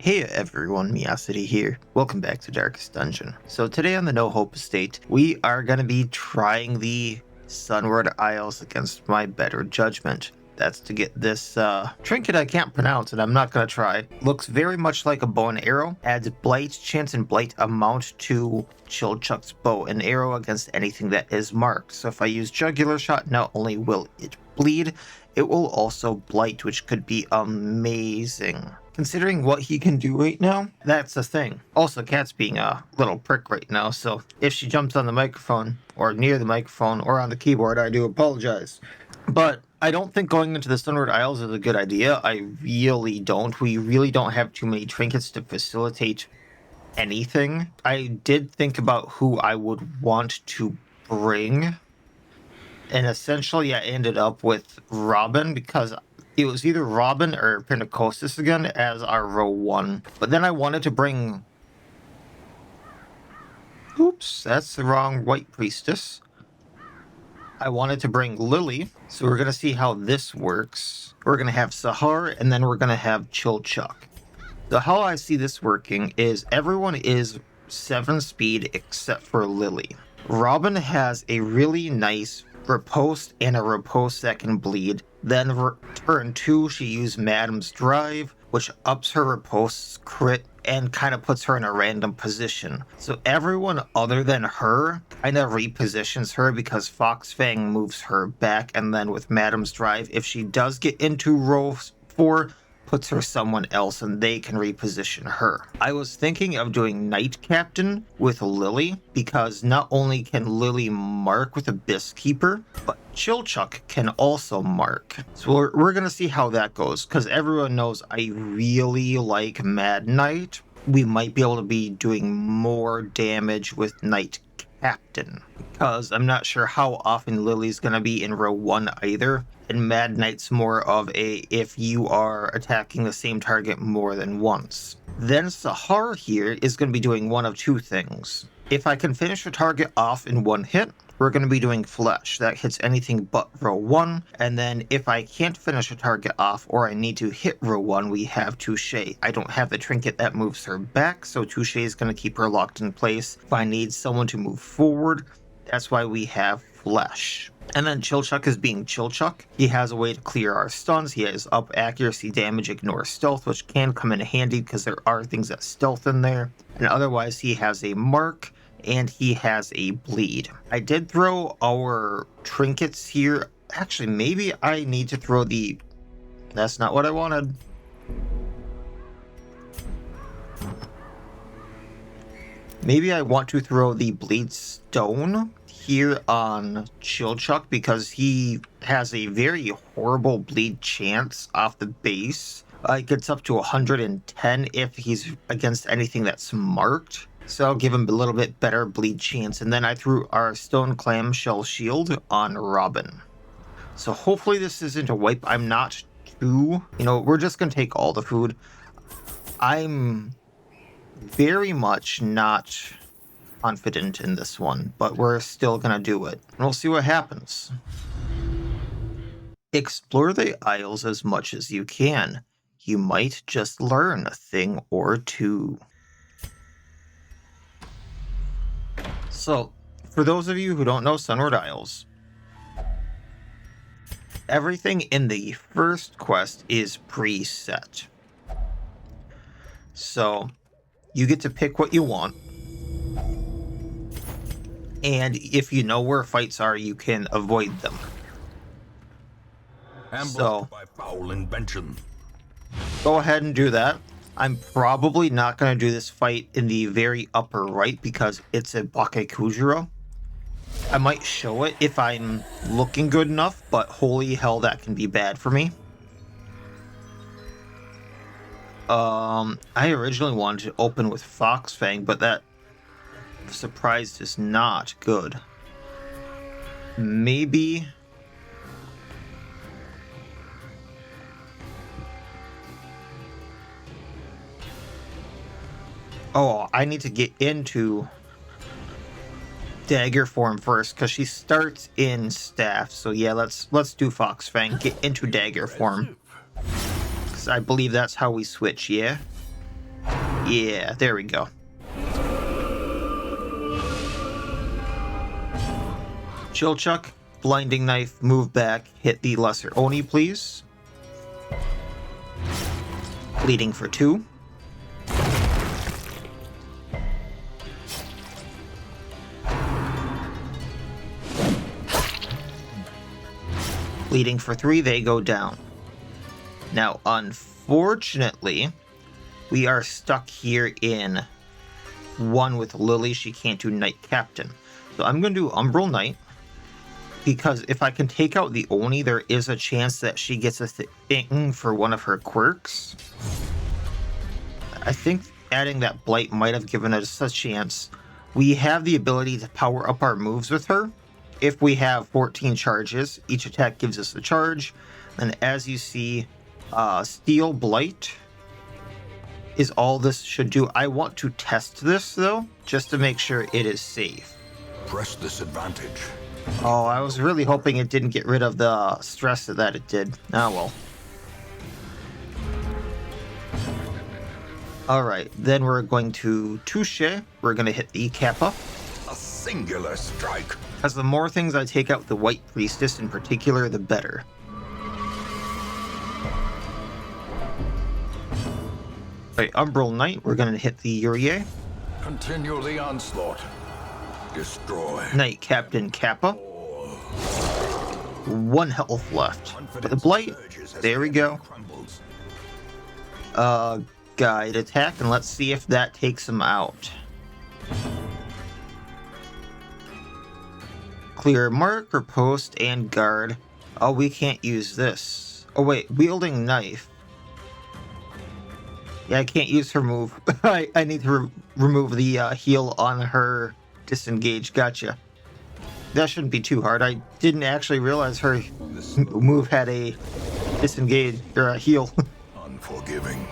Hey everyone, Miacidae here. Welcome back to Darkest Dungeon. So today on the No Hope Estate, we are going to be trying the Sunward Isles against my better judgment. That's to get this trinket I can't pronounce and I'm not going to try. Looks very much like a bow and arrow. Adds blight, chance and blight amount to Chilchuck's bow and arrow against anything that is marked. So if I use Jugular Shot, not only will it bleed, it will also blight, which could be amazing. Considering what he can do right now, that's the thing. Also, Cat's being a little prick right now, so if she jumps on the microphone, or near the microphone, or on the keyboard, I do apologize. But I don't think going into the Sunward Isles is a good idea. I really don't. We really don't have too many trinkets to facilitate anything. I did think about who I would want to bring, and essentially I ended up with Robin because it was either Robin or Pentecosis again as our row 1. But then I wanted to bring... Oops, that's the wrong white priestess. I wanted to bring Lily, so we're going to see how this works. We're going to have Sahar, and then we're going to have Chilchuck. So how I see this working is everyone is 7 speed except for Lily. Robin has a really nice riposte and a riposte that can bleed. Then turn 2, she used Madam's Drive, which ups her riposte's crit and kind of puts her in a random position. So everyone other than her kind of repositions her because Foxfang moves her back, and then with Madam's Drive, if she does get into row 4, puts her someone else and they can reposition her. I was thinking of doing Knight Captain with Lily because not only can Lily mark with Abyss Keeper, but Chilchuck can also mark. So we're going to see how that goes because everyone knows I really like Mad Knight. We might be able to be doing more damage with Knight Captain because I'm not sure how often Lily's going to be in row 1 either. And Mad Knight's more of a if you are attacking the same target more than once. Then Sahar here is going to be doing one of 2 things. If I can finish a target off in 1 hit, we're going to be doing Flesh. That hits anything but row 1. And then if I can't finish a target off or I need to hit row 1, we have Touche. I don't have the trinket that moves her back, so Touche is going to keep her locked in place. If I need someone to move forward, that's why we have Flesh. And then Chilchuck is being Chilchuck. He has a way to clear our stuns. He has up accuracy, damage, ignore stealth, which can come in handy because there are things that stealth in there. And otherwise he has a mark and he has a bleed. I did throw our trinkets here. Actually, maybe I need to throw the... That's not what I wanted. Maybe I want to throw the bleed stone here on Chilchuck because he has a very horrible bleed chance off the base. It gets up to 110 if he's against anything that's marked. So I'll give him a little bit better bleed chance. And then I threw our stone clamshell shield on Robin. So hopefully this isn't a wipe. I'm not too... we're just going to take all the food. I'm very much not confident in this one, but we're still gonna do it. And we'll see what happens. Explore the Isles as much as you can. You might just learn a thing or 2. So, for those of you who don't know Sunward Isles, everything in the first quest is preset. So, you get to pick what you want. And if you know where fights are, you can avoid them. Ambushed by foul invention. Go ahead and do that. I'm probably not going to do this fight in the very upper right because it's a Bakekujiro. I might show it if I'm looking good enough, but holy hell, that can be bad for me. I originally wanted to open with Foxfang, but that surprise is not good. Maybe... Oh, I need to get into dagger form first because she starts in staff. So yeah, let's do Foxfang. Get into dagger form because I believe that's how we switch. Yeah. Yeah, there we go. Chill Chuck, Blinding Knife, move back, hit the Lesser Oni, please. Bleeding for 2. Bleeding for 3, they go down. Now, unfortunately, we are stuck here in 1 with Lily. She can't do Knight Captain. So I'm going to do Umbral Knight, because if I can take out the Oni, there is a chance that she gets a thing for one of her quirks. I think adding that Blight might have given us a chance. We have the ability to power up our moves with her. If we have 14 charges, each attack gives us a charge. And as you see, Steel Blight is all this should do. I want to test this, though, just to make sure it is safe. Press this advantage. Oh, I was really hoping it didn't get rid of the stress that it did. Ah, well. Alright, then we're going to Touche. We're going to hit the Kappa. A singular strike. Because the more things I take out the White Priestess in particular, the better. Alright, Umbral Knight, we're going to hit the Urier. Continue the onslaught. Destroy. Knight Captain Kappa. 1 health left. The Blight, there we go. Guide attack, and let's see if that takes him out. Clear mark, riposte, and guard. Oh, we can't use this. Oh wait, wielding knife. Yeah, I can't use her move. I need to remove the heal on her disengage. Gotcha. That shouldn't be too hard. I didn't actually realize her move had a disengage or a heal. Unforgiving.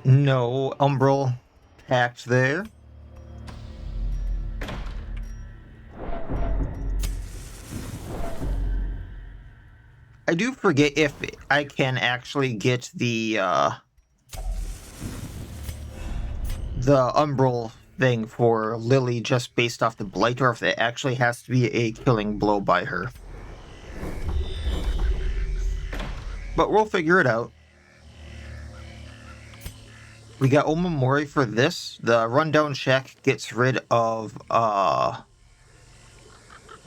No Umbral Pact there. I do forget if I can actually get the Umbral thing for Lily just based off the Blight, or if it actually has to be a killing blow by her. But we'll figure it out. We got Omamori for this. The Rundown Shack gets rid of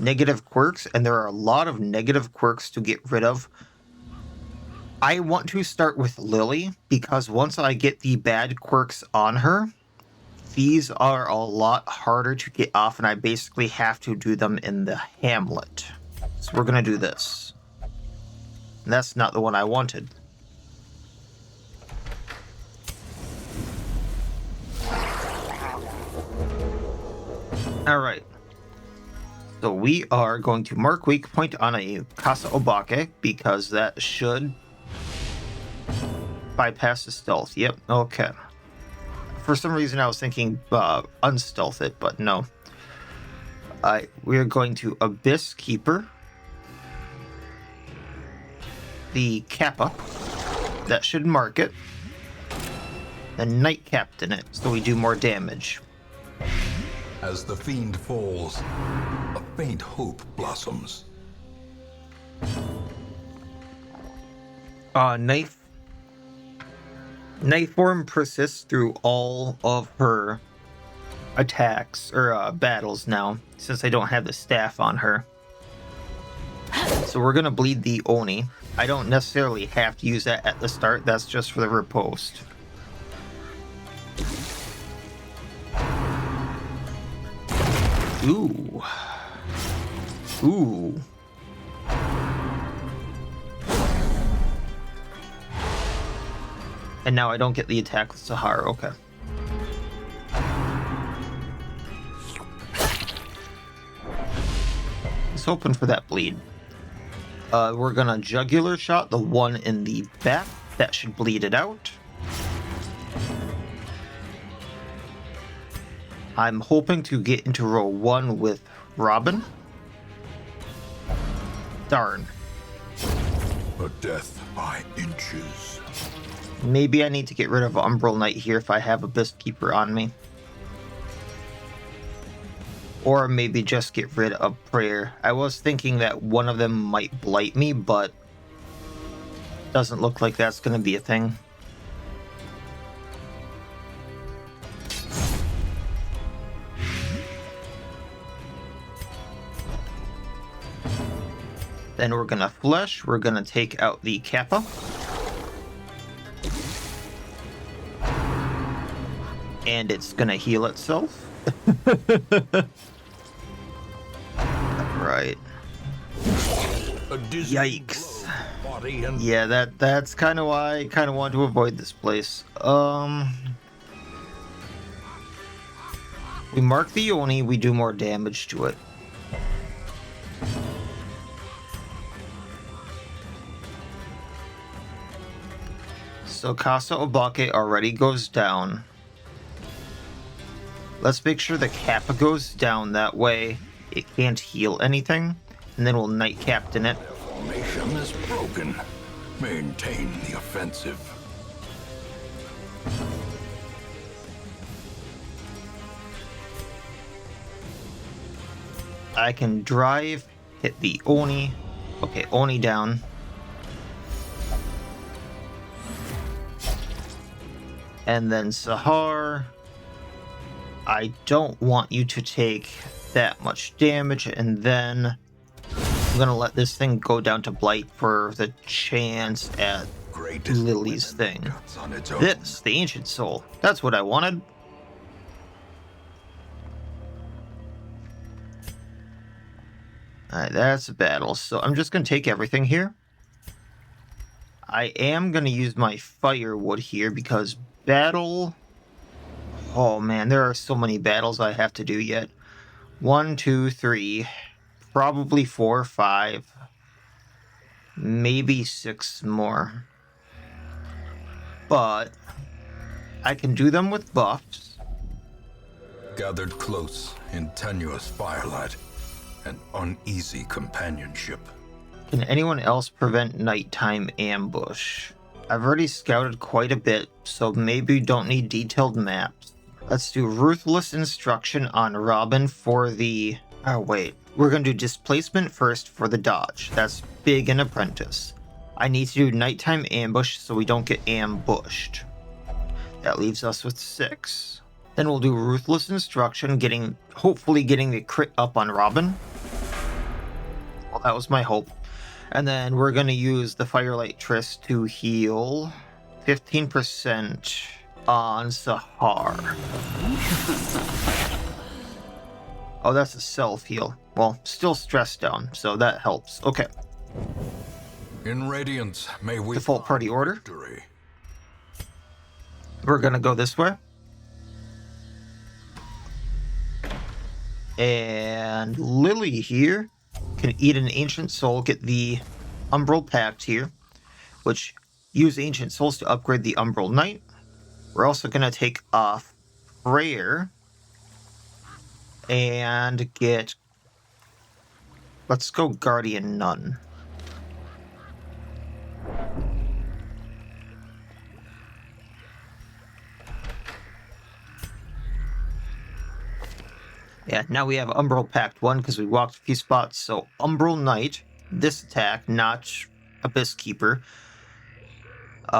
negative quirks, and there are a lot of negative quirks to get rid of. I want to start with Lily, because once I get the bad quirks on her, these are a lot harder to get off, and I basically have to do them in the Hamlet. So we're going to do this. And that's not the one I wanted. Alright. So we are going to mark weak point on a Kasa Obake, because that should bypass the stealth. Yep, okay. For some reason I was thinking unstealth it, but no. We're going to Abyss Keeper. The Kappa. That should mark it. Then Knight Captain it, so we do more damage. As the fiend falls, a faint hope blossoms. Knife form persists through all of her attacks, or battles now, since I don't have the staff on her. So we're going to bleed the Oni. I don't necessarily have to use that at the start, that's just for the riposte. Ooh. Ooh. And now I don't get the attack with Sahara, okay. Just hoping for that bleed. We're gonna Jugular Shot the one in the back. That should bleed it out. I'm hoping to get into row 1 with Robin. Darn. A death by inches. Maybe I need to get rid of Umbral Knight here if I have Abyss Keeper on me. Or maybe just get rid of Prayer. I was thinking that one of them might blight me, but doesn't look like that's going to be a thing. Then we're going to Flesh. We're going to take out the Kappa. And it's going to heal itself. Right. Yikes. Yeah, that's kind of why I kind of want to avoid this place. We mark the Oni, we do more damage to it. So Casa Obake already goes down. Let's make sure the Kappa goes down, that way it can't heal anything, and then we'll Knight Captain it. Formation is broken. Maintain the offensive. I can drive, hit the Oni. Okay, Oni down. And then Sahar. I don't want you to take that much damage, and then I'm gonna let this thing go down to Blight for the chance at Lily's thing. This, the Ancient Soul. That's what I wanted. Alright, that's a battle. So I'm just gonna take everything here. I am gonna use my firewood here because battle... Oh man, there are so many battles I have to do yet. 1, 2, 3, probably 4, 5, maybe 6 more. But I can do them with buffs. Gathered close in tenuous firelight and uneasy companionship. Can anyone else prevent nighttime ambush? I've already scouted quite a bit, so maybe don't need detailed maps. Let's do Ruthless Instruction on Robin for the... Oh, wait. We're going to do Displacement first for the dodge. That's big in Apprentice. I need to do Nighttime Ambush so we don't get ambushed. That leaves us with 6. Then we'll do Ruthless Instruction, hopefully getting the crit up on Robin. Well, that was my hope. And then we're going to use the Firelight Tris to heal 15%. On Sahar. Oh, that's a self-heal. Well, still stress down, so that helps. Okay. In Radiance, may we Default party order. Victory. We're gonna go this way. And Lily here can eat an Ancient Soul, get the Umbral Pact here, which use Ancient Souls to upgrade the Umbral Knight. We're also going to take off Prayer and get... Let's go Guardian Nun. Yeah, now we have Umbral Pact 1 because we walked a few spots. So Umbral Knight, this attack, not Abyss Keeper.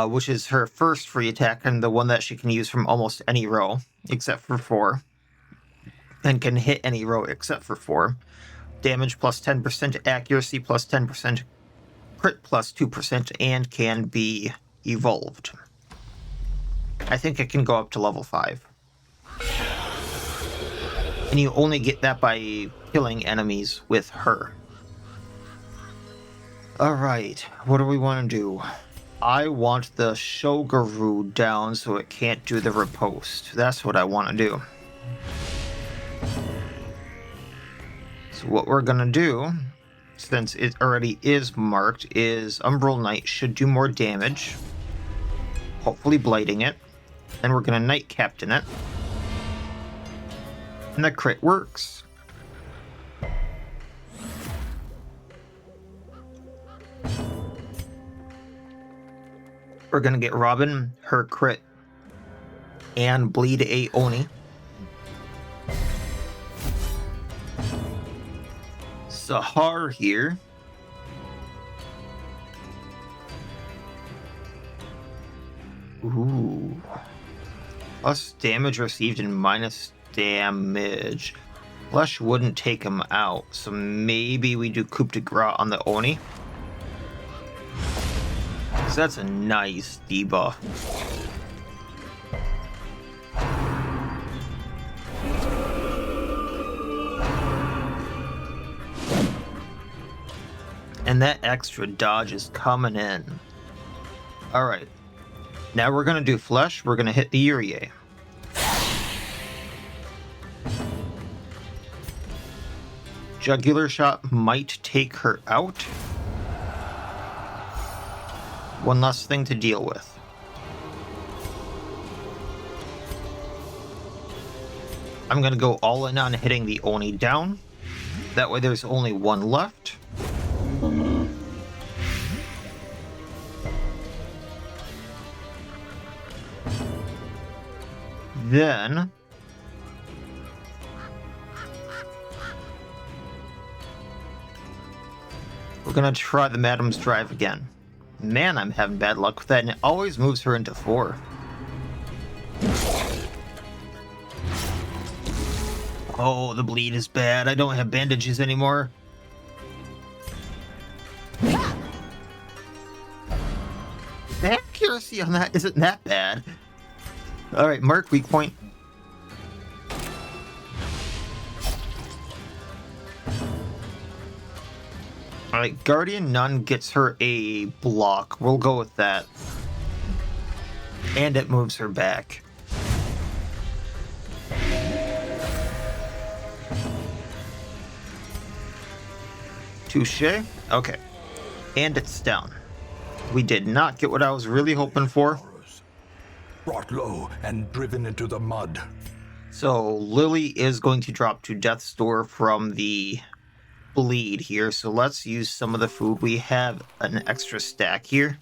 Which is her first free attack and the one that she can use from almost any row, except for 4. And can hit any row except for 4. Damage plus 10%, accuracy plus 10%, crit plus 2%, and can be evolved. I think it can go up to level 5. And you only get that by killing enemies with her. Alright, what do we want to do? I want the Shogaru down so it can't do the riposte. That's what I want to do. So what we're going to do, since it already is marked, is Umbral Knight should do more damage. Hopefully blighting it. Then we're going to Knight Captain it. And the crit works. We're going to get Robin, her crit, and bleed a Oni. Sahar here. Ooh. Plus damage received and minus damage. Flesh wouldn't take him out, so maybe we do coup de grace on the Oni. So that's a nice debuff. And that extra dodge is coming in. Alright. Now we're going to do flesh. We're going to hit the Urier. Jugular shot might take her out. One less thing to deal with. I'm going to go all in on hitting the Oni down. That way there's only one left. Then we're gonna try the Madam's Drive again. Man, I'm having bad luck with that, and it always moves her into 4. Oh, the bleed is bad. I don't have bandages anymore. The accuracy on that isn't that bad. Alright, mark weak point. Alright, Guardian Nun gets her a block. We'll go with that. And it moves her back. Touche. Okay. And it's down. We did not get what I was really hoping for. Brought low and driven into the mud. So Lily is going to drop to Death's Door from the bleed here. So let's use some of the food. We have an extra stack here.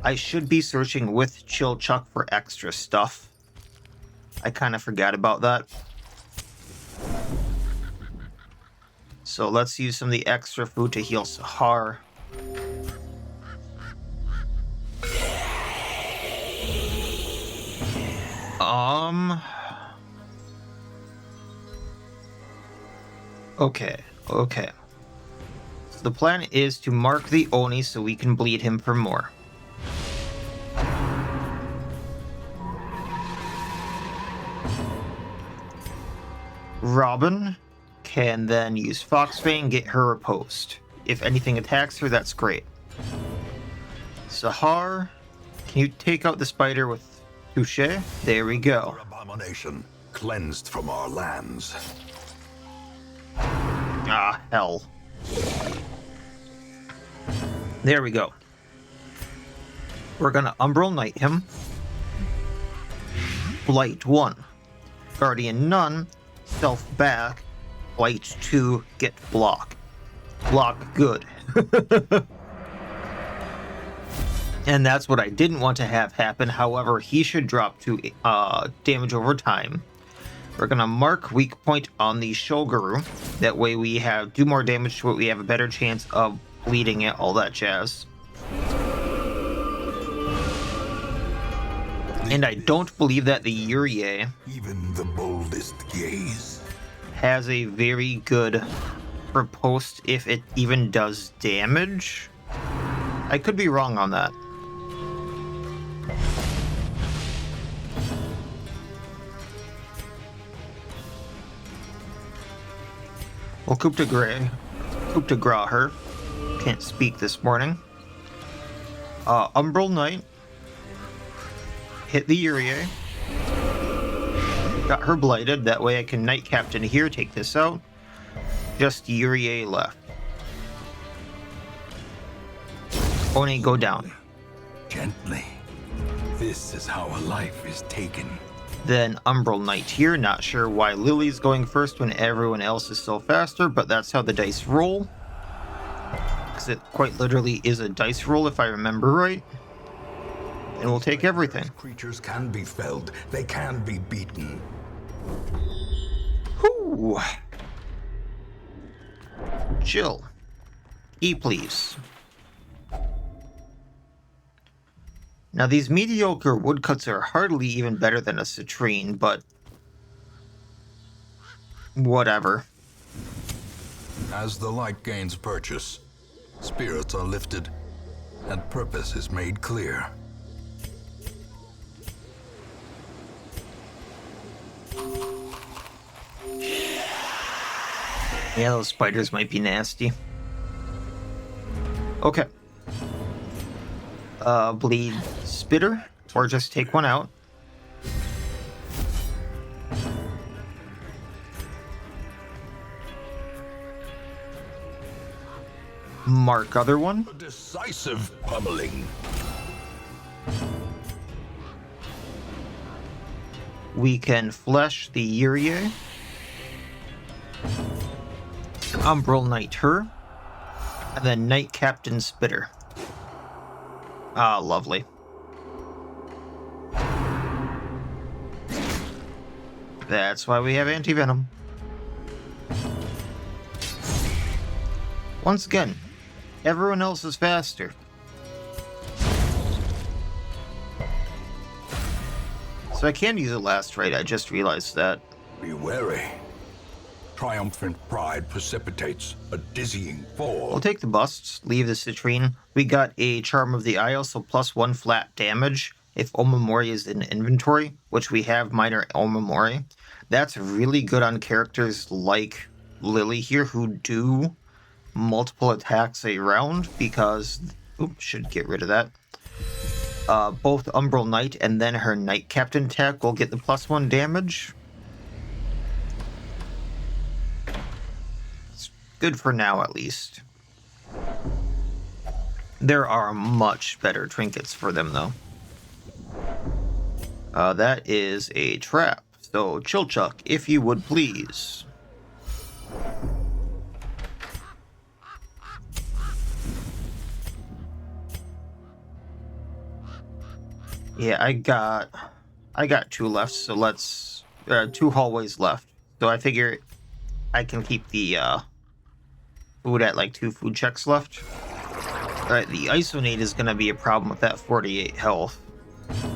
I should be searching with Chill Chuck for extra stuff. I kind of forgot about that. So let's use some of the extra food to heal Sahar. Okay. So the plan is to mark the Oni so we can bleed him for more. Robin can then use Foxbane and get her riposte. If anything attacks her, that's great. Sahar, can you take out the spider with Touche? There we go. Abomination cleansed from our lands. Ah, hell. There we go. We're gonna Umbral Knight him. Blight 1. Guardian Nun, Stealth back. Blight 2, get block. Block good. And that's what I didn't want to have happen. However, he should drop to damage over time. We're going to mark weak point on the Shoguru. That way we do more damage to it. We have a better chance of bleeding it, all that jazz. And I don't believe that the Urier, Even the boldest gaze, has a very good riposte if it even does damage. I could be wrong on that. Well, coup de grace her. Can't speak this morning. Umbral Knight. Hit the Urier. Got her blighted. That way I can Knight Captain here, take this out. Just Urier left. Oni, go down. gently. This is how a life is taken. Then Umbral Knight here. Not sure why Lily's going first when everyone else is so faster, but that's how the dice roll. because it quite literally is a dice roll if I remember right. And we'll take everything. Creatures can be felled. They can be beaten. Whew. Chill. E, please. Now, these mediocre woodcuts are hardly even better than a citrine, but whatever. As the light gains purchase, spirits are lifted, and purpose is made clear. Yeah, those spiders might be nasty. Okay. Bleed Spitter, or just take one out. Mark other one. A decisive pummeling. We can flesh the Urie. Umbral Knight her. And then Knight Captain Spitter. Ah, lovely. That's why we have anti-venom. Once again, everyone else is faster. So I can use it last right, I just realized that. Be wary. Triumphant pride precipitates a dizzying fall. We'll take the busts, leave the citrine. We got a Charm of the Isle, so +1 flat damage if Omamori is in inventory, which we have minor Omamori. That's really good on characters like Lily here, who do multiple attacks a round, because... Oops, should get rid of that. Both Umbral Knight and then her Knight Captain attack will get the +1 damage. Good for now, at least. There are much better trinkets for them, though. That is a trap. So, Chilchuck, if you would please. Yeah, I got 2 left, so let's... 2 hallways left. So I figure I can keep the, food at like 2 food checks left. Alright, the Isonate is going to be a problem with that 48 health.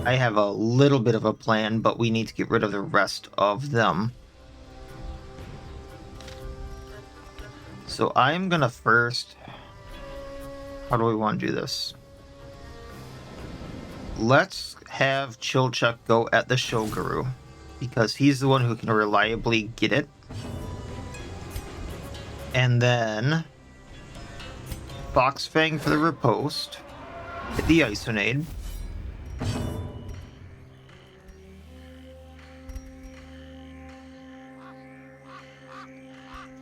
I have a little bit of a plan, but we need to get rid of the rest of them. So I'm going to first... How do we want to do this? Let's have Chilchuck go at the Shoguru, because he's the one who can reliably get it. And then Foxfang for the riposte. Hit the Isonade.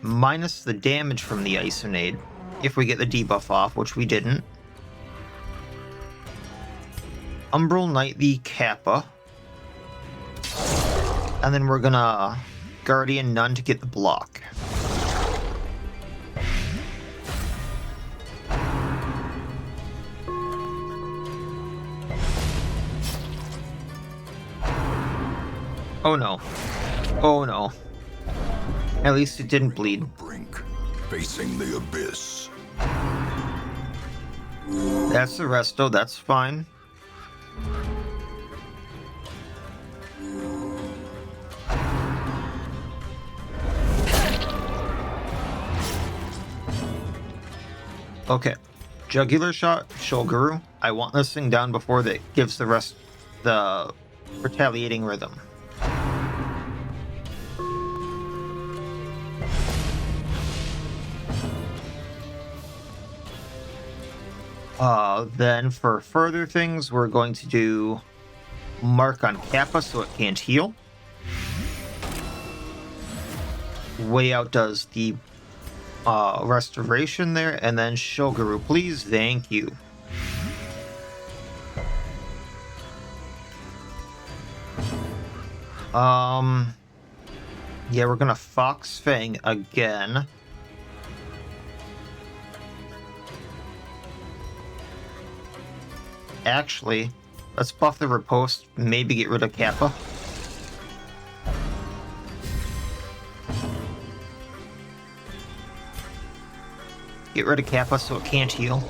Minus the damage from the Isonade, if we get the debuff off, which we didn't. Umbral Knight the Kappa. And then we're gonna Guardian Nun to get the block. Oh no. Oh no. At least it didn't bleed. Brink, facing the abyss. That's the resto, that's fine. Okay. Jugular shot, Shoguru. I want this thing down before that gives the rest the retaliating rhythm. Then for further things, we're going to do Mark on Kappa so it can't heal. Way out does the restoration there, and then Shoguru, please, thank you. Yeah, we're gonna Fox Fang again. actually, let's buff the riposte, maybe get rid of Kappa. Get rid of Kappa so it can't heal.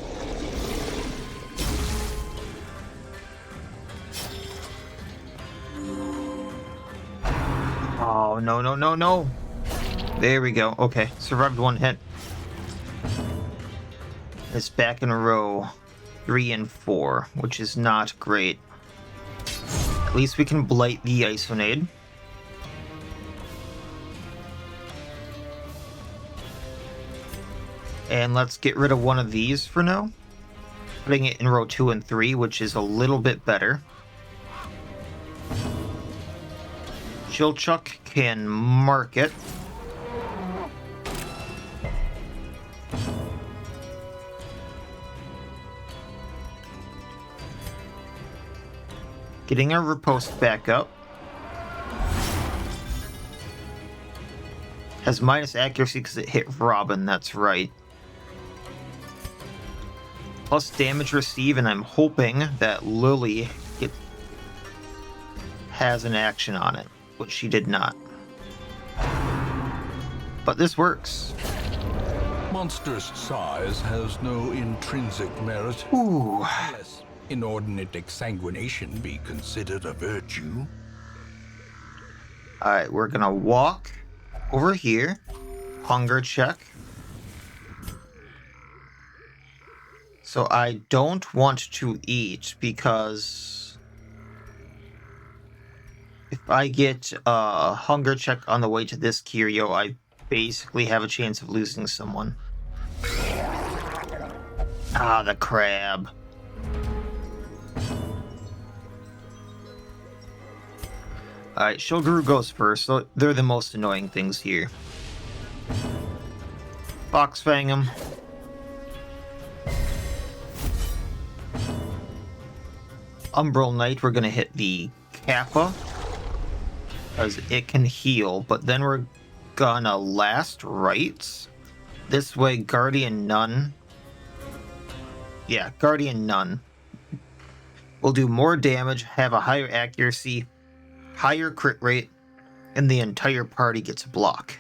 Oh, no, no, no, no. There we go. Okay, survived one hit. It's back in row 3 and 4, which is not great. At least we can blight the Isonade. And let's get rid of one of these for now. Putting it in row 2 and 3, which is a little bit better. Chilchuck can mark it. Getting our riposte back up. Has minus accuracy because it hit Robin, that's right. Plus damage received, and I'm hoping that Lily has an action on it, which she did not. But this works. Monstrous size has no intrinsic merit. Ooh. Unless inordinate exsanguination be considered a virtue. Alright, we're gonna walk over here. Hunger check. So I don't want to eat because if I get a hunger check on the way to this curio, I basically have a chance of losing someone. Ah, the crab. Alright, Shoguru goes first, so they're the most annoying things here. Foxfang him. Umbral Knight, we're gonna hit the Kappa, because it can heal, but then we're gonna last rites. This way, Guardian Nun. Yeah, Guardian Nun. Will do more damage, have a higher accuracy, higher crit rate, and the entire party gets a block.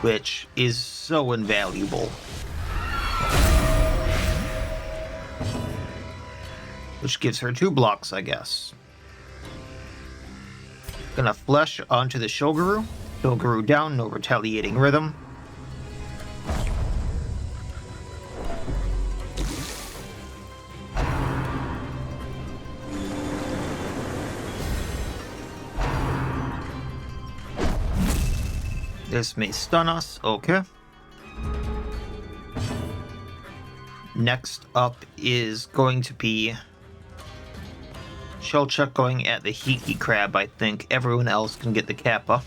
Which is so invaluable. Which gives her 2 blocks, I guess. Gonna flesh onto the Shoguru. Shoguru down, no retaliating rhythm. This may stun us, okay. Next up is going to be Shellchuck going at the Hiki Crab, I think. Everyone else can get the Kappa.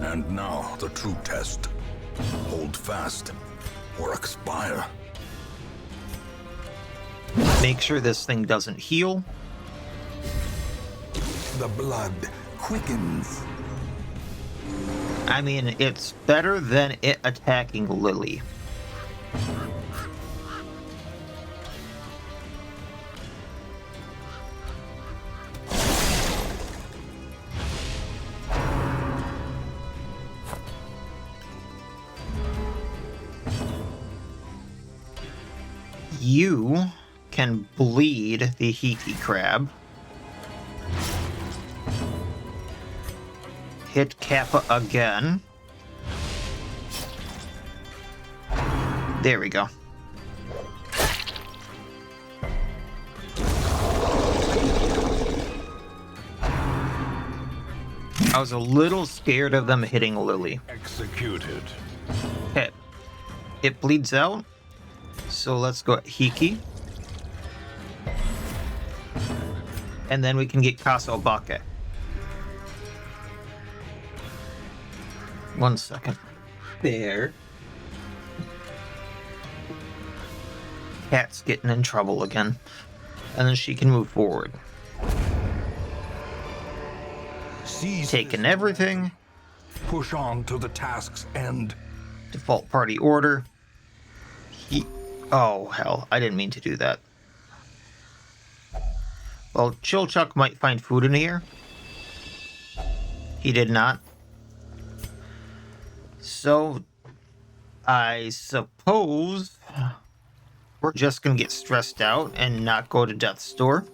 And now the true test. Hold fast or expire. Make sure this thing doesn't heal. The blood quickens. I mean, it's better than it attacking Lily. You can bleed the Hiki Crab. Hit Kappa again. There we go. I was a little scared of them hitting Lily. Executed. Okay. It bleeds out. So let's go Hiki. And then we can get Kasobake. 1 second. There. Cat's getting in trouble again. And then she can move forward. Taking everything. Push on to the task's end. Default party order. Oh, hell. I didn't mean to do that. Well, Chilchuck might find food in here. He did not. So, I suppose we're just going to get stressed out and not go to Death's Door.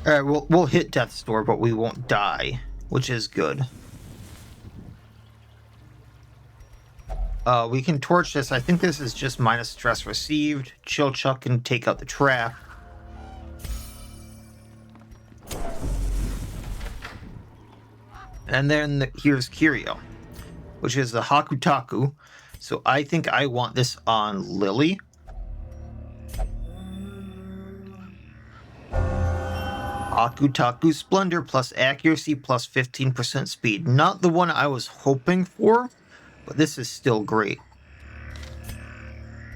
Alright, we'll hit Death's Door, but we won't die, which is good. We can torch this. I think this is just minus stress received. Chilchuck can take out the trap. And then here's Kirio, which is the Hakutaku. So I think I want this on Lily. Hakutaku Splendor plus accuracy plus 15% speed. Not the one I was hoping for, but this is still great.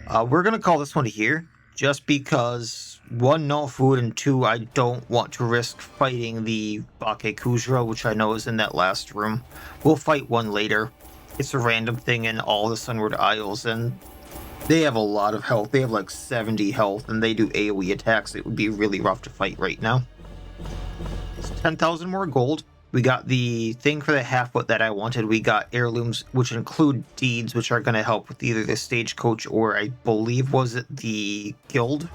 We're going to call this one here, just because, one, no food, and two, I don't want to risk fighting the Bakekujira, which I know is in that last room. We'll fight one later. It's a random thing in all the Sunward Isles, and they have a lot of health. They have like 70 health, and they do AoE attacks. It would be really rough to fight right now. It's 10,000 more gold. We got the thing for the half-foot that I wanted. We got heirlooms, which include deeds, which are going to help with either the stagecoach or, I believe, was it the guild?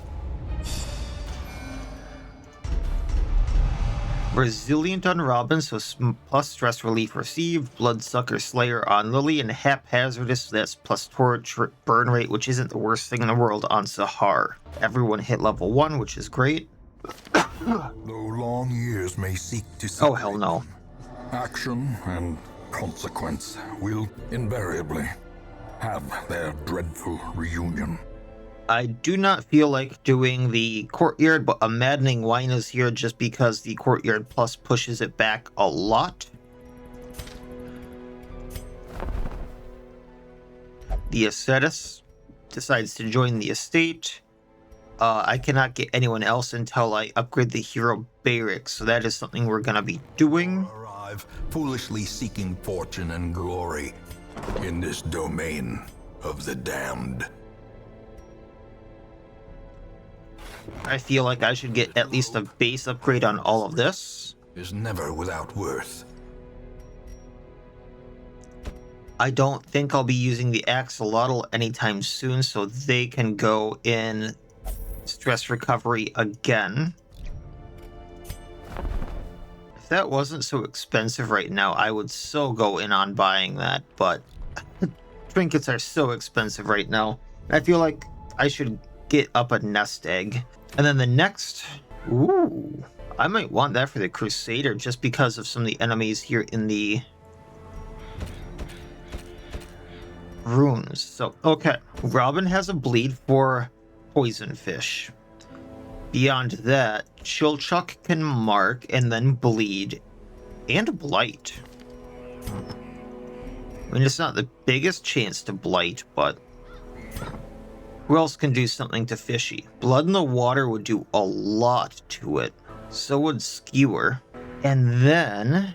Resilient on Robin, so plus stress relief received. Bloodsucker Slayer on Lily, and Haphazardous, that's plus torch burn rate, which isn't the worst thing in the world, on Sahar. Everyone hit level 1, which is great. Though long years may seek to Oh, hell no. Action and consequence will invariably have their dreadful reunion. I do not feel like doing the courtyard, but a maddening whine is here just because the courtyard plus pushes it back a lot. The Ascetus decides to join the estate. I cannot get anyone else until I upgrade the hero barracks, so that is something we're going to be doing. Arrive foolishly seeking fortune and glory in this domain of the damned. I feel like I should get at least a base upgrade on all of this. Is never without worth. I don't think I'll be using the axolotl anytime soon, so they can go in stress recovery again. If that wasn't so expensive right now, I would so go in on buying that, but trinkets are so expensive right now. I feel like I should get up a nest egg. And then the next, ooh, I might want that for the Crusader just because of some of the enemies here in the runes. So, okay, Robin has a bleed for poison fish. Beyond that, Chilchuck can mark and then bleed and blight. I mean, it's not the biggest chance to blight, but who else can do something to fishy? Blood in the water would do a lot to it. So would Skewer. And then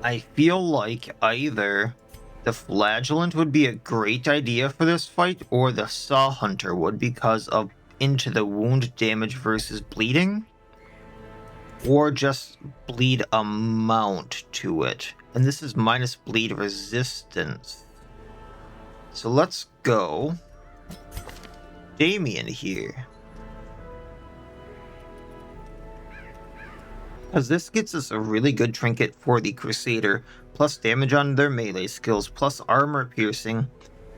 I feel like either the Flagellant would be a great idea for this fight, or the Saw Hunter would, because of into the wound damage versus bleeding, or just bleed amount to it. And this is minus bleed resistance. So let's go Damien here, because this gets us a really good trinket for the Crusader, plus damage on their melee skills, plus armor piercing,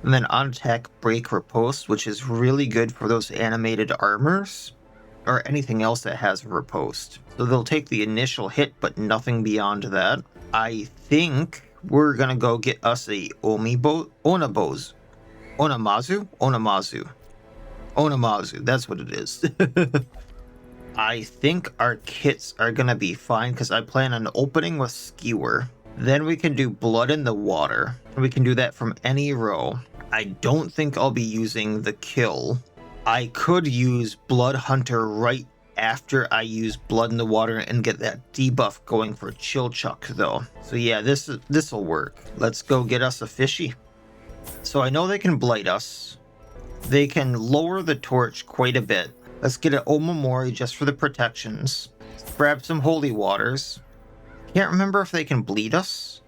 and then on attack break riposte, which is really good for those animated armors or anything else that has a riposte. So they'll take the initial hit, but nothing beyond that. I think we're gonna go get us a Onamazu, that's what it is. I think our kits are gonna be fine because I plan on opening with Skewer. Then we can do Blood in the Water. We can do that from any row. I don't think I'll be using the kill. I could use Blood Hunter right after I use Blood in the Water and get that debuff going for Chill Chuck, though. So yeah, this'll work. Let's go get us a fishy. So I know they can blight us. They can lower the torch quite a bit. Let's get an Omamori just for the protections. Let's grab some holy waters. Can't remember if they can bleed us.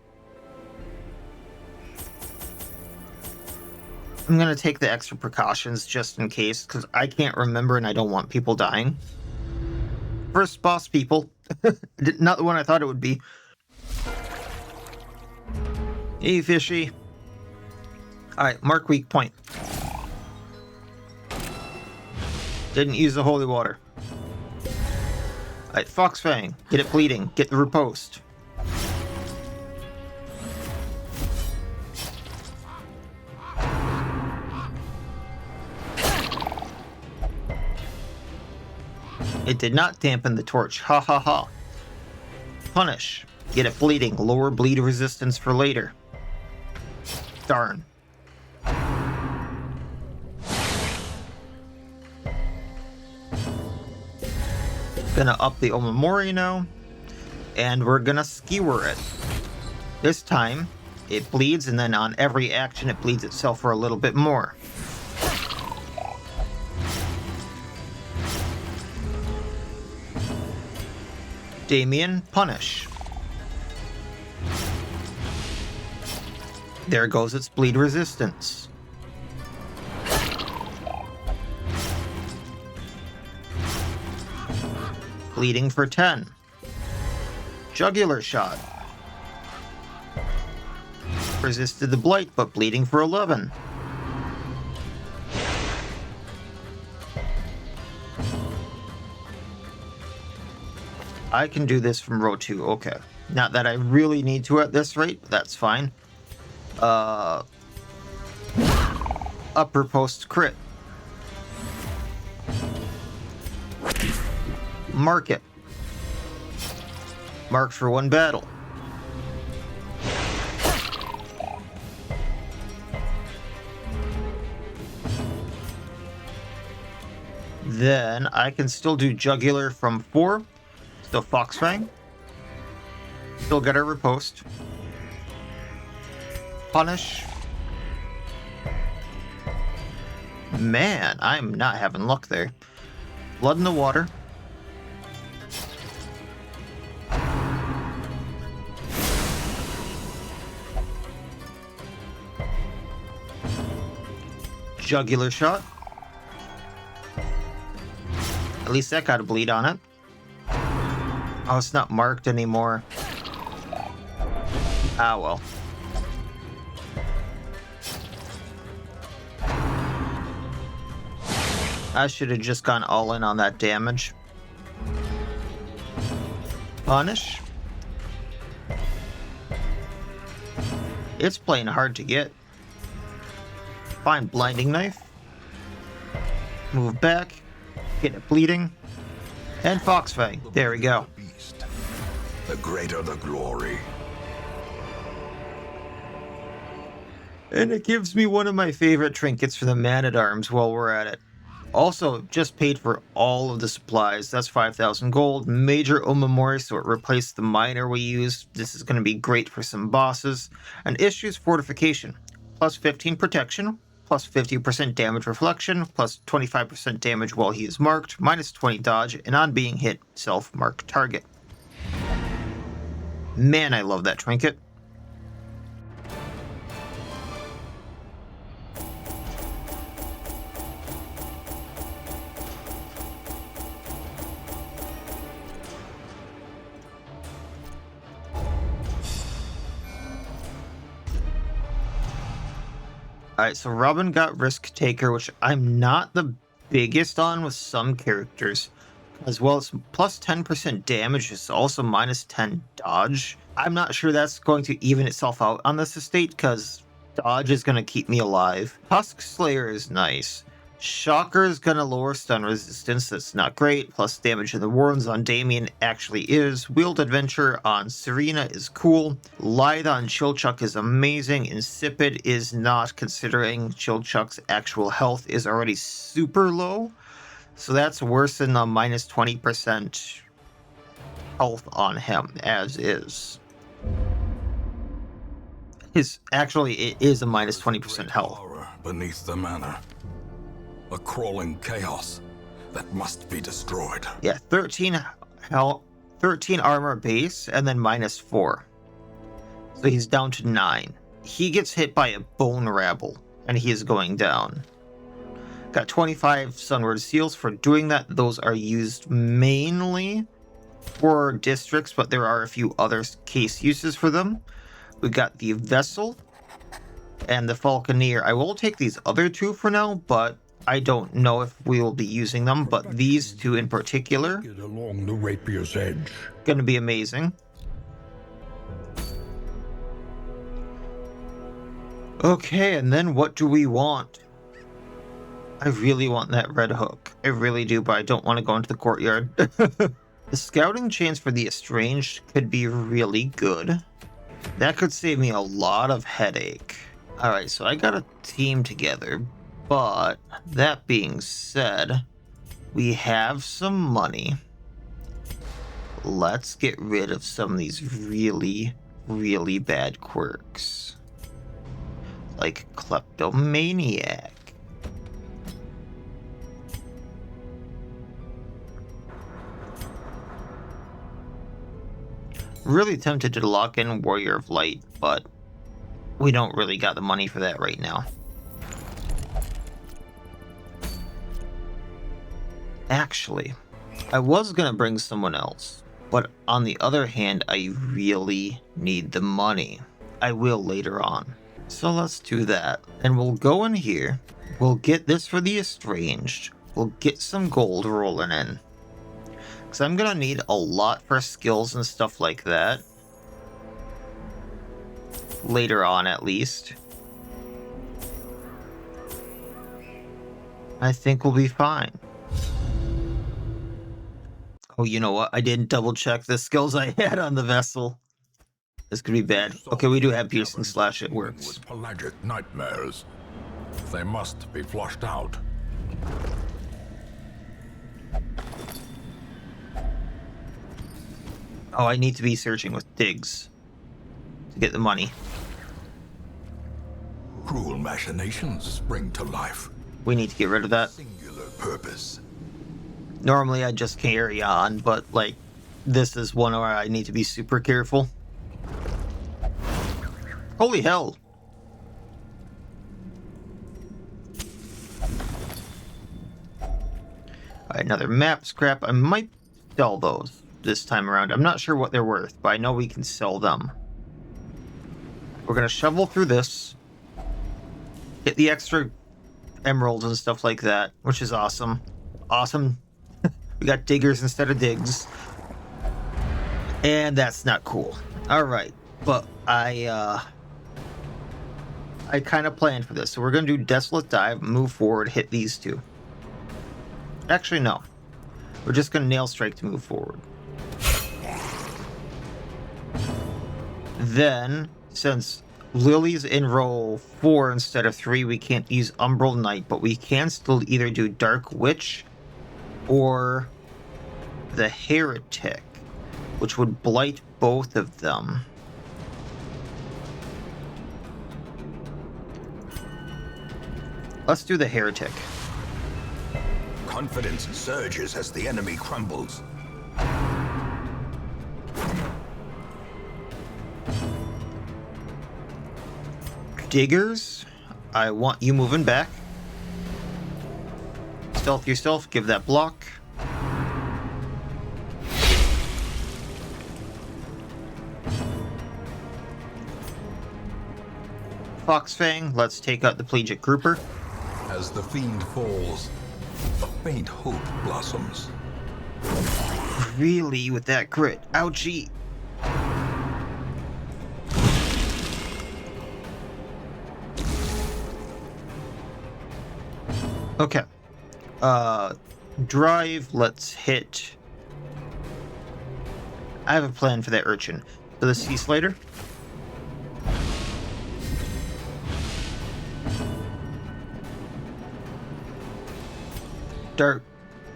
I'm going to take the extra precautions just in case, because I can't remember and I don't want people dying. First boss, people. Not the one I thought it would be. Hey, fishy. Alright, mark weak point. Didn't use the holy water. Alright, Foxfang. Get it bleeding. Get the riposte. It did not dampen the torch. Ha ha ha. Punish. Get it bleeding. Lower bleed resistance for later. Darn. Gonna up the Omamori now. And we're gonna skewer it. This time, it bleeds, and then on every action, it bleeds itself for a little bit more. Damien, punish. There goes its bleed resistance. Bleeding for 10. Jugular shot. Resisted the blight, but bleeding for 11. I can do this from row 2, okay. Not that I really need to at this rate, but that's fine. Upper post crit. Mark it. Marked for 1 battle. Then I can still do Jugular from 4. Still Foxfang. Still get our riposte. Punish. Man, I'm not having luck there. Blood in the water. Jugular shot. At least that got a bleed on it. Oh, it's not marked anymore. Ah, well. I should have just gone all in on that damage. Punish. It's playing hard to get. Fine, blinding knife. Move back. Get it bleeding. And Foxfang. There we go. The greater the glory. And it gives me one of my favorite trinkets for the Man-at-Arms while we're at it. Also, just paid for all of the supplies. That's 5,000 gold. Major Omamori, so it replaced the minor we used. This is going to be great for some bosses. And issues fortification. Plus 15 protection. Plus 50% damage reflection. Plus 25% damage while he is marked. Minus 20 dodge. And on being hit, self-mark target. Man, I love that trinket. Alright, so Robin got Risk Taker, which I'm not the biggest on with some characters. As well as plus 10% damage, is also minus 10 dodge. I'm not sure that's going to even itself out on this estate, because dodge is going to keep me alive. Tusk Slayer is nice. Shocker is going to lower stun resistance, that's not great. Plus damage in the wounds on Damien actually is. Wheeled Adventure on Serena is cool. Lithe on Chilchuck is amazing. Insipid is not, considering Chilchuck's actual health is already super low. So that's worse than the minus 20% health on him, as is. It is a minus 20% health. Horror beneath the manor. A crawling chaos that must be destroyed. Yeah, 13 health, 13 armor base, and then minus 4. So he's down to 9. He gets hit by a bone rabble, and he is going down. Got 25 Sunward Seals for doing that. Those are used mainly for districts, but there are a few other case uses for them. We got the Vessel and the Falconeer. I will take these other two for now, but I don't know if we will be using them. But these two in particular, Get along the rapier's edge. going to be amazing. Okay, and then what do we want? I really want that red hook. I really do, but I don't want to go into the courtyard. The scouting chains for the Estranged could be really good. That could save me a lot of headache. Alright, so I got a team together, but that being said, we have some money. Let's get rid of some of these really, really bad quirks. Like Kleptomaniac. Really tempted to lock in Warrior of Light, but we don't really got the money for that right now. Actually, I was gonna bring someone else, but on the other hand, I really need the money. I will later on. So let's do that. And we'll go in here, we'll get this for the Estranged, we'll get some gold rolling in. Because I'm going to need a lot for skills and stuff like that. Later on, at least. I think we'll be fine. Oh, you know what? I didn't double check the skills I had on the Vessel. This could be bad. Okay, we do have Piercing Slash. It works. With pelagic nightmares. They must be flushed out. Oh, I need to be searching with digs to get the money. Cruel machinations spring to life. We need to get rid of that. Singular purpose. Normally I just carry on, but like this is one where I need to be super careful. Holy hell. Alright, another map scrap. I might sell those this time around. I'm not sure what they're worth, but I know we can sell them. We're gonna shovel through this, get the extra emeralds and stuff like that, which is awesome. Awesome. We got diggers instead of digs. And that's not cool. Alright, but I kind of planned for this. So we're gonna do Desolate Dive, move forward, hit these two. Actually, no. We're just gonna Nail Strike to move forward. Then, since Lily's in row 4 instead of 3, we can't use Umbral Knight, but we can still either do Dark Witch or the Heretic, which would blight both of them. Let's do the Heretic. Confidence surges as the enemy crumbles. Diggers, I want you moving back. Stealth yourself, give that block. Foxfang, let's take out the Pelagic Grouper. As the fiend falls, a faint hope blossoms. Really, with that crit? Ouchie! Okay. Drive, let's hit. I have a plan for that Urchin. So the Sea Slater.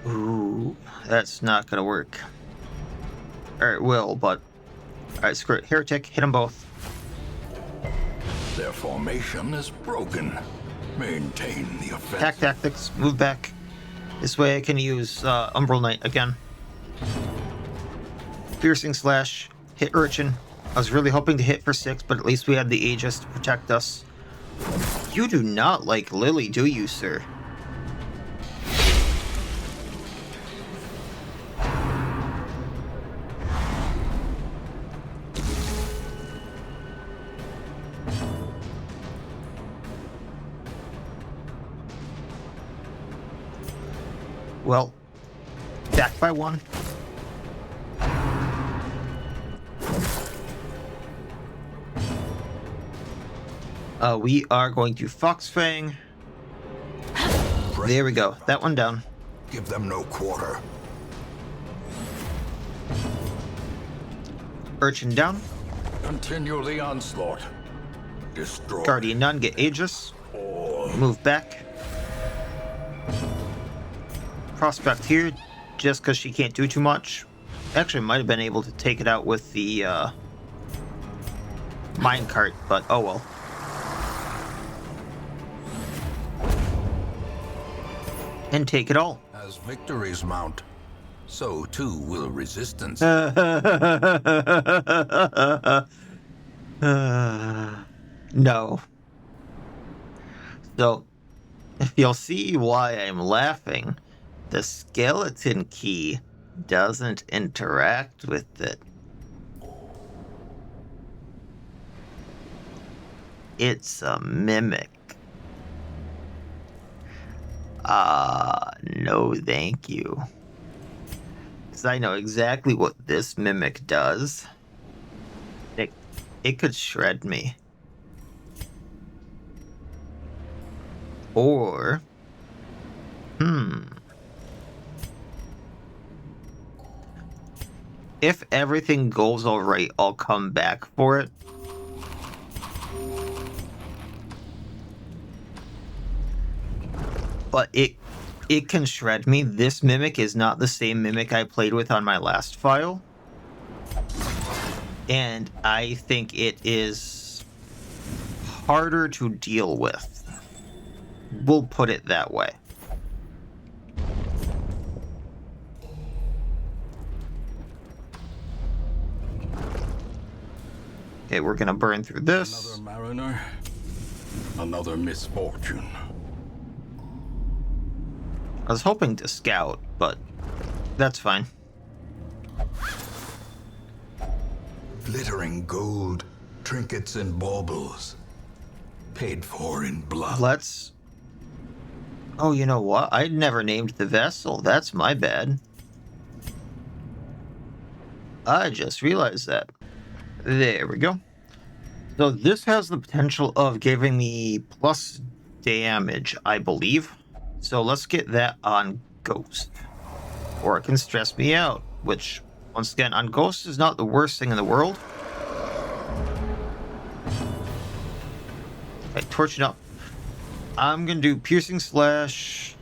Ooh, that's not gonna work. Or it will, but... Alright, screw it. Heretic, hit them both. Their formation is broken. Maintain the offensive. Attack tactics, move back. This way I can use Umbral Knight again. Piercing Slash, hit Urchin. I was really hoping to hit for 6, but at least we had the Aegis to protect us. You do not like Lily, do you, sir? Well, back by 1. We are going to Foxfang. There we go. That one down. Give them no quarter. Urchin down. Continue the onslaught. Destroy. Guardian Nun, get Aegis. Move back. Prospect here, just because she can't do too much. Actually, might have been able to take it out with the minecart, but oh well. And take it all. As victories mount, so too will resistance. No. So, if you'll see why I'm laughing, the skeleton key doesn't interact with it. It's a mimic. No thank you. Because I know exactly what this mimic does. It could shred me. Or... If everything goes alright, I'll come back for it. But it can shred me. This mimic is not the same mimic I played with on my last file. And I think it is harder to deal with. We'll put it that way. Okay, we're gonna burn through this. Another mariner, another misfortune. I was hoping to scout, but that's fine. Glittering gold, trinkets and baubles, paid for in blood. Let's... Oh, you know what? I never named the vessel. That's my bad. I just realized that. There we go. So this has the potential of giving me plus damage, I believe. So let's get that on Ghost. Or it can stress me out, which, once again, on Ghost is not the worst thing in the world. Okay, torch it up. I'm gonna do Piercing Slash.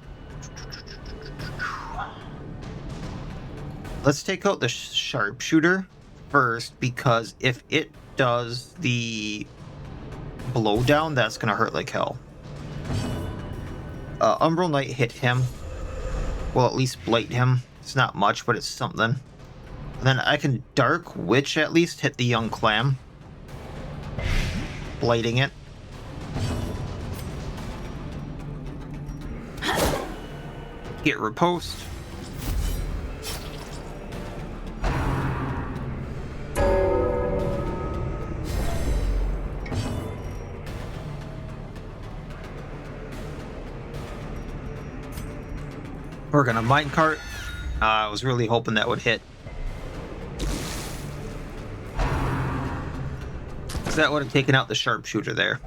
Let's take out the Sharpshooter first, because if it does the blowdown, that's gonna hurt like hell. Umbral Knight hit him. Well, at least blight him. It's not much, but it's something. And then I can Dark Witch at least hit the young Clam. Blighting it. Get riposte. We're gonna minecart. I was really hoping that would hit. Because that would have taken out the Sharpshooter there.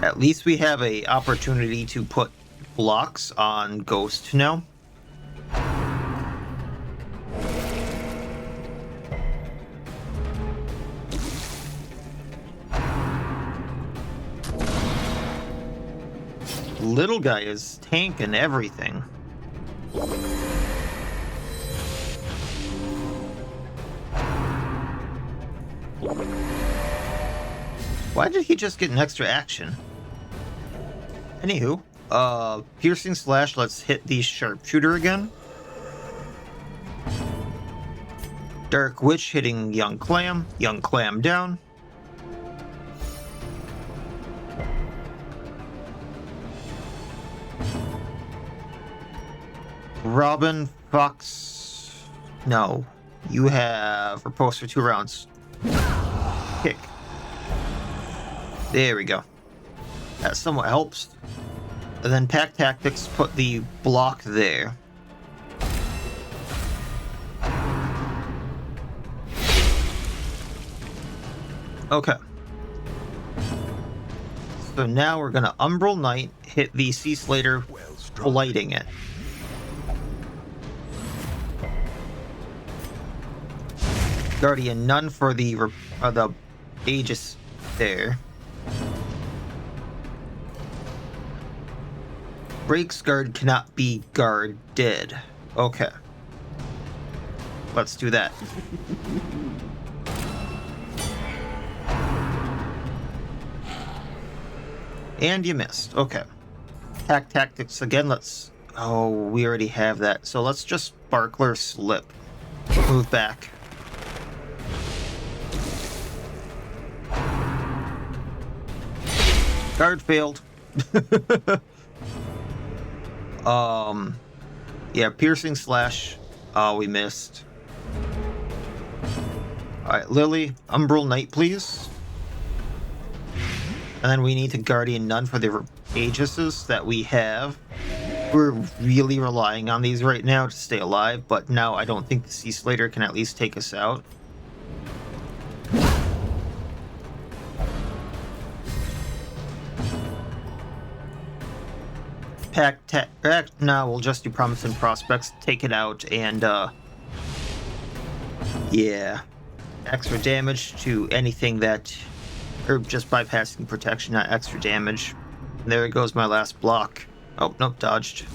At least we have a opportunity to put blocks on Ghost now. Little guy is tanking everything. Why did he just get an extra action? Anywho, piercing slash, let's hit the Sharpshooter again. Dark Witch hitting young Clam down. Robin, Fox, no. You have repulse for 2 rounds. Kick. There we go. That somewhat helps. And then Pack Tactics put the block there. Okay. So now we're gonna Umbral Knight hit the Sea Slater, blighting it. Guardian none for the Aegis there. Breaks guard cannot be guarded. Okay. Let's do that. And you missed. Okay. Attack tactics again. Let's... Oh, we already have that. So let's just Sparkler Slip. Move back. Guard failed. Yeah, piercing slash. Oh, we missed. Alright, Lily, Umbral Knight, please. And then we need to Guardian none for the Aegises that we have. We're really relying on these right now to stay alive, but now I don't think the Sea Slater can at least take us out. No, we'll just do Promise and Prospects, take it out, and yeah, extra damage to anything that, or just bypassing protection, not extra damage. And there goes my last block. Oh, nope, dodged.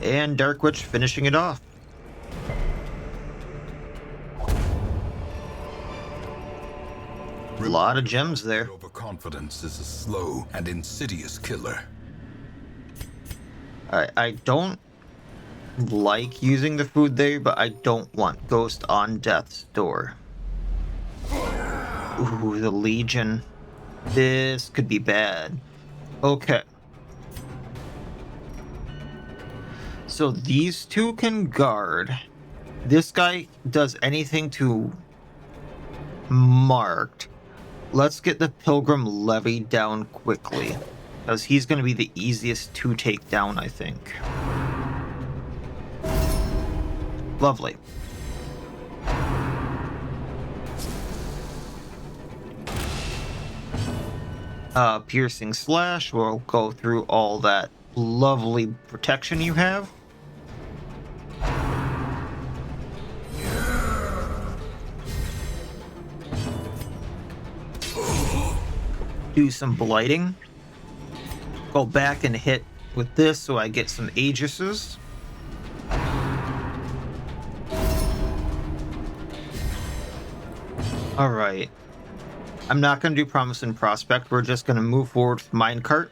And Dark Witch finishing it off. A lot of gems there. Overconfidence is a slow and insidious killer. I don't like using the food there, but I don't want Ghost on Death's Door. Ooh, the Legion. This could be bad. Okay. So these two can guard. This guy does anything to marked. Let's get the Pilgrim Levy down quickly, because he's going to be the easiest to take down, I think. Lovely. Piercing slash, we'll go through all that lovely protection you have. Do some blighting. Go back and hit with this so I get some Aegises. Alright. I'm not going to do Promise and Prospect. We're just going to move forward with Minecart.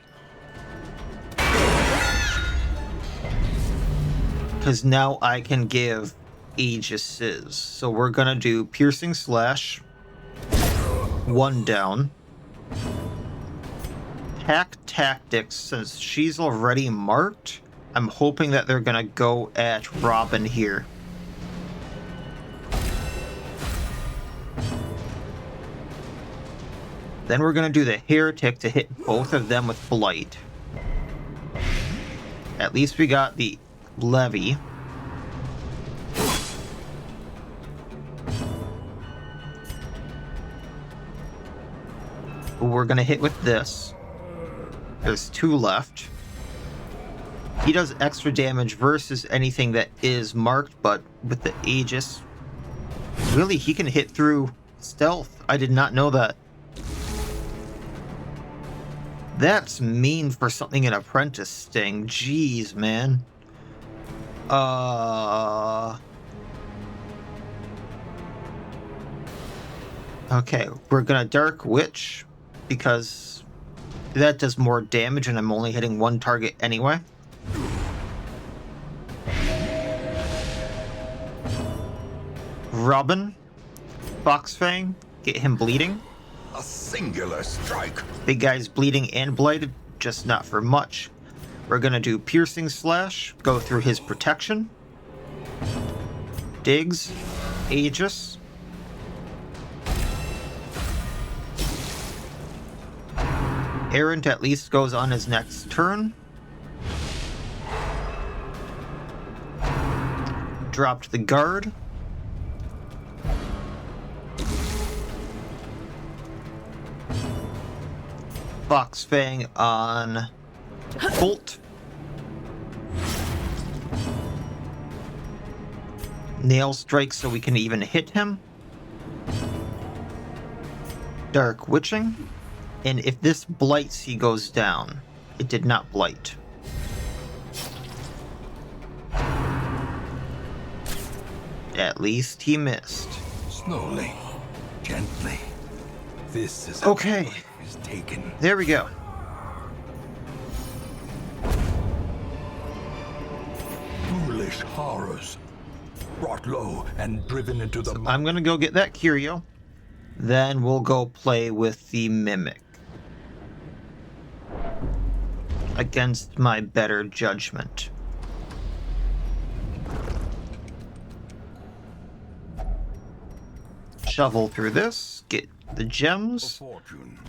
Because now I can give Aegises. So we're going to do Piercing Slash. 1 down. Pack Tactics, since she's already marked, I'm hoping that they're going to go at Robin here. Then we're going to do the Heretic to hit both of them with Blight. At least we got the Levy. We're going to hit with this. There's 2 left. He does extra damage versus anything that is marked, but with the Aegis, really, he can hit through stealth. I did not know that. That's mean for something an apprentice sting. Jeez, man. Okay, we're gonna Dark Witch because that does more damage and I'm only hitting one target anyway. Robin, Foxfang, get him bleeding. A singular strike. Big guy's bleeding and blighted, just not for much. We're gonna do Piercing Slash, go through his protection. Digs, Aegis. Errant at least goes on his next turn. Dropped the guard. Foxfang on Bolt. Nail Strike so we can even hit him. Dark Witching. And if this blights, he goes down. It did not blight. At least he missed. Slowly, gently. This is okay. Is taken. There we go. Foolish horrors, brought low and driven into the. I'm gonna go get that curio. Then we'll go play with the Mimic. Against my better judgment. Shovel through this, get the gems.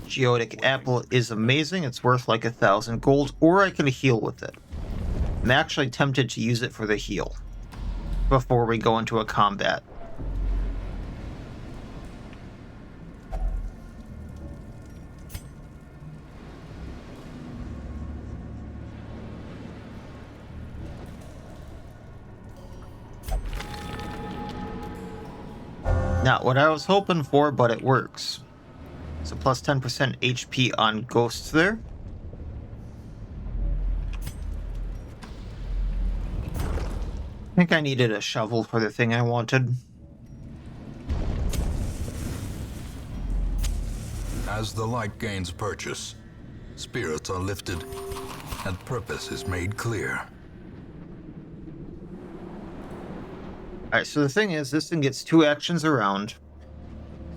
Geotic Apple is amazing. It's worth like 1,000 gold, or I can heal with it. I'm actually tempted to use it for the heal before we go into a combat. Not what I was hoping for, but it works. So plus 10% HP on ghosts there. I think I needed a shovel for the thing I wanted. As the light gains purchase, spirits are lifted and purpose is made clear. Alright, so the thing is, this thing gets 2 actions around.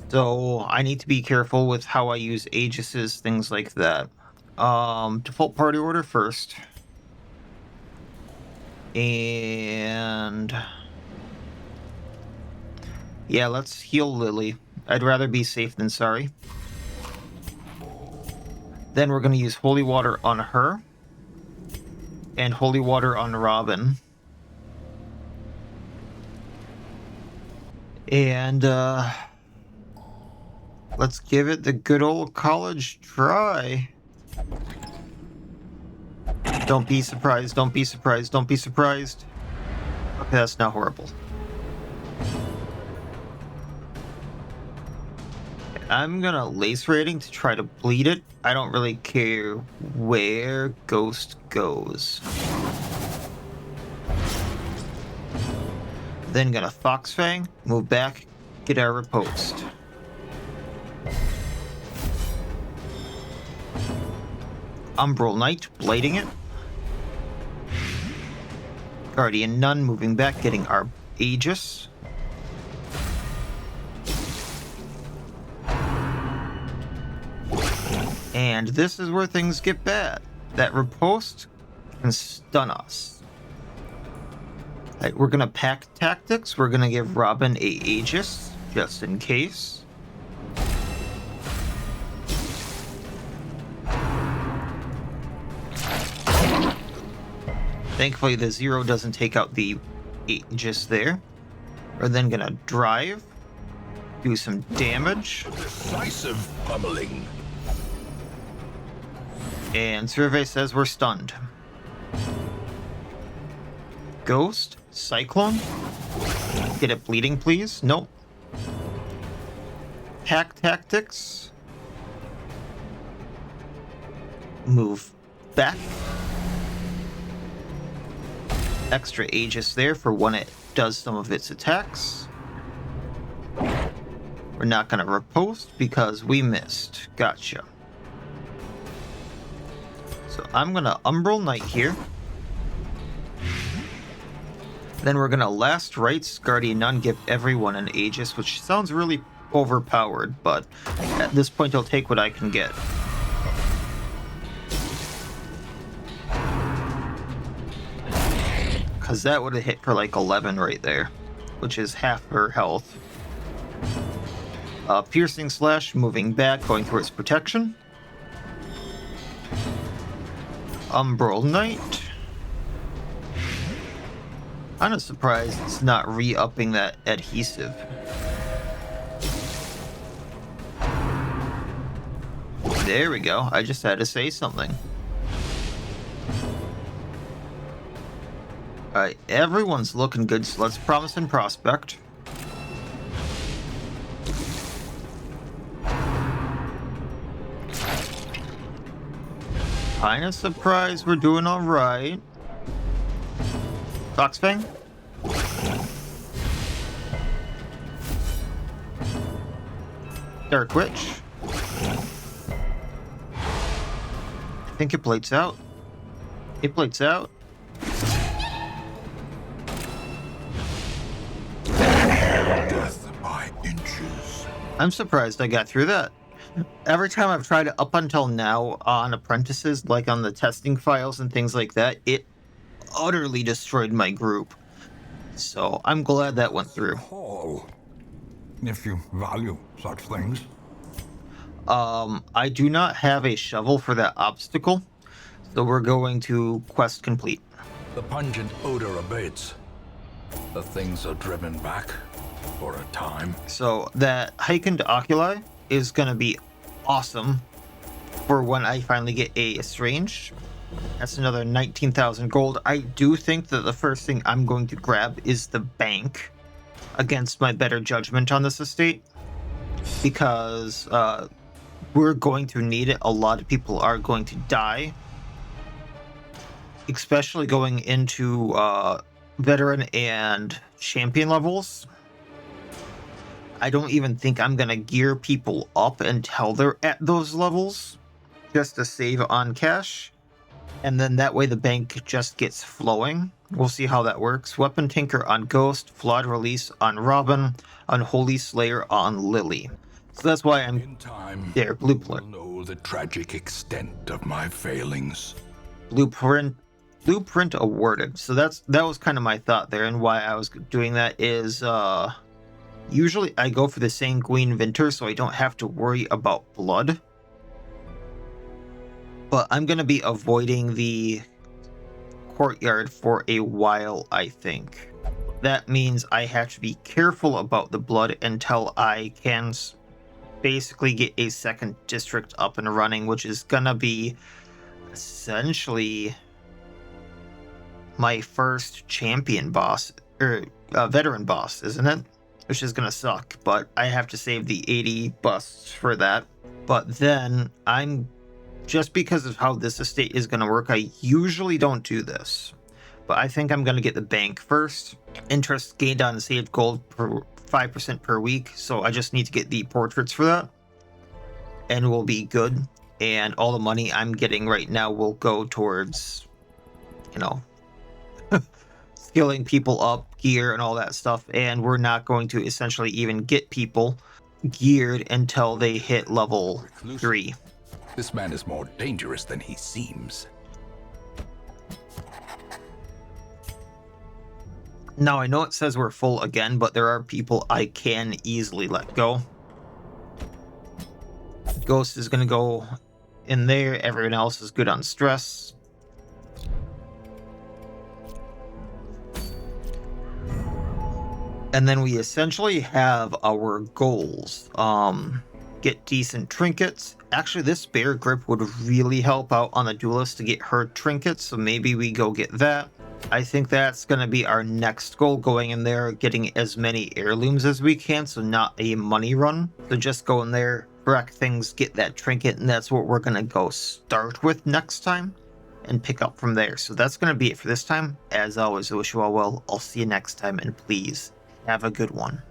So I need to be careful with how I use Aegises, things like that. Default party order first. And yeah, let's heal Lily. I'd rather be safe than sorry. Then we're going to use Holy Water on her. And Holy Water on Robin. And let's give it the good old college try. Don't be surprised, don't be surprised, don't be surprised. Okay, that's not horrible. I'm gonna lace rating to try to bleed it. I don't really care where Ghost goes. Then gonna Foxfang, move back, get our riposte. Umbral Knight, blading it. Guardian Nun moving back, getting our Aegis. And this is where things get bad. That riposte can stun us. Right, we're gonna pack tactics. We're gonna give Robin a Aegis, just in case. Thankfully, the 0 doesn't take out the Aegis there. We're then gonna drive, do some damage. Decisive pummeling. And Survey says we're stunned. Ghost, Cyclone. Get it bleeding, please. Nope. Pack tactics. move back. Extra Aegis there for when it does some of its attacks. We're not going to riposte because we missed. Gotcha. So I'm going to Umbral Knight here. Then we're going to Last Rites Guardian Nun, give everyone an Aegis, which sounds really overpowered, but at this point I'll take what I can get. Because that would have hit for like 11 right there, which is half her health. Piercing Slash, moving back, going towards protection. Umbral Knight. Kinda surprised it's not re-upping that adhesive. There we go, I just had to say something. Alright, everyone's looking good, so let's Promise and Prospect. Kinda surprised we're doing alright. Foxfang? Dark Witch? I think it plates out. It plates out. Death by inches. I'm surprised I got through that. Every time I've tried it up until now on apprentices, like on the testing files and things like that, it utterly destroyed my group. So I'm glad that went through. Hall, if you value such things. I do not have a shovel for that obstacle, so we're going to quest complete. The pungent odor abates. The things are driven back for a time. So that Heikened Oculi is going to be awesome for when I finally get a Estranged. That's another 19,000 gold. I do think that the first thing I'm going to grab is the bank against my better judgment on this estate, because we're going to need it. A lot of people are going to die, especially going into veteran and champion levels. I don't even think I'm going to gear people up until they're at those levels, just to save on cash. And then that way the bank just gets flowing. We'll see how that works. Weapon Tinker on Ghost, Flawed Release on Robin, Unholy Slayer on Lily. So that's why I'm In time, there. Blueprint. you'll know the tragic extent of my failings. Blueprint awarded. So that was kind of my thought there, and why I was doing that is usually I go for the Sanguine Vinter so I don't have to worry about blood. But I'm going to be avoiding the courtyard for a while, I think. That means I have to be careful about the blood until I can basically get a second district up and running, which is going to be essentially my first champion boss, or veteran boss, isn't it? Which is going to suck, but I have to save the 80 busts for that. But then just because of how this estate is going to work, I usually don't do this. But I think I'm going to get the bank first. Interest gained on saved gold per 5% per week. So I just need to get the portraits for that. And we'll be good. And all the money I'm getting right now will go towards, skilling people up, gear, and all that stuff. And we're not going to essentially even get people geared until they hit level 3. This man is more dangerous than he seems. Now, I know it says we're full again, but there are people I can easily let go. Ghost is going to go in there. Everyone else is good on stress. And then we essentially have our goals. Get decent trinkets. Actually, this Bear Grip would really help out on the Duelist to get her trinkets, so maybe we go get that. I think that's going to be our next goal, going in there, getting as many heirlooms as we can, so not a money run. So just go in there, wreck things, get that trinket, and that's what we're going to go start with next time and pick up from there. So that's going to be it for this time. As always, I wish you all well. I'll see you next time, and please have a good one.